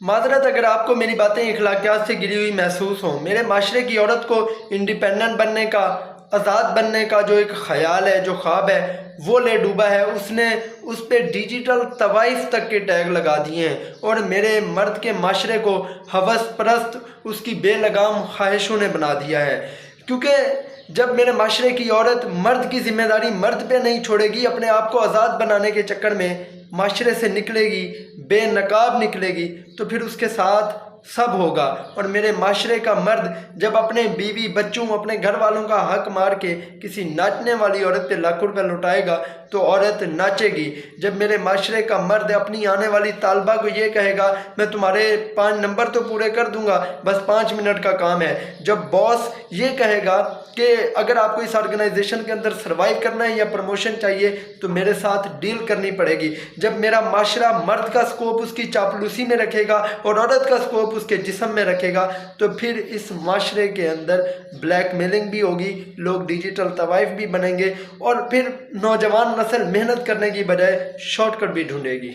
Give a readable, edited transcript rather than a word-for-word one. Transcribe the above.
माजरत अगर आपको मेरी बातें इखलाकियात से गिरी हुई महसूस हों। मेरे माशरे की औरत को इंडिपेंडेंट बनने का, आज़ाद बनने का जो एक ख़याल है, जो ख्वाब है, वो ले डूबा है। उसने उस पर डिजिटल तवाइफ तक के टैग लगा दिए हैं और मेरे मर्द के माशरे को हवस परस्त, उसकी बेलगाम ख्वाहिशों ने बना दिया है। क्योंकि जब मेरे माशरे की औरत मर्द की जिम्मेदारी मर्द पे नहीं छोड़ेगी, अपने आप को आज़ाद बनाने के चक्कर में माशरे से निकलेगी, बेनकाब निकलेगी, तो फिर उसके साथ सब होगा। और मेरे माशरे का मर्द जब अपने बीवी बच्चों, अपने घर वालों का हक मार के किसी नाचने वाली औरत पे लाखों रुपये लुटाएगा तो औरत नाचेगी। जब मेरे माशरे का मर्द अपनी आने वाली तालबा को ये कहेगा मैं तुम्हारे 5 नंबर तो पूरे कर दूंगा, बस 5 मिनट का काम है। जब बॉस ये कहेगा कि अगर आपको इस ऑर्गेनाइजेशन के अंदर सर्वाइव करना है या प्रमोशन चाहिए तो मेरे साथ डील करनी पड़ेगी। जब मेरा माशरा मर्द का स्कोप उसकी चापलूसी में रखेगा और औरत का स्कोप उसके जिस्म में रखेगा तो फिर इस माशरे के अंदर ब्लैकमेलिंग भी होगी, लोग डिजिटल तवाइफ भी बनेंगे और फिर नौजवान नस्ल मेहनत करने की बजाय शॉर्टकट भी ढूंढेगी।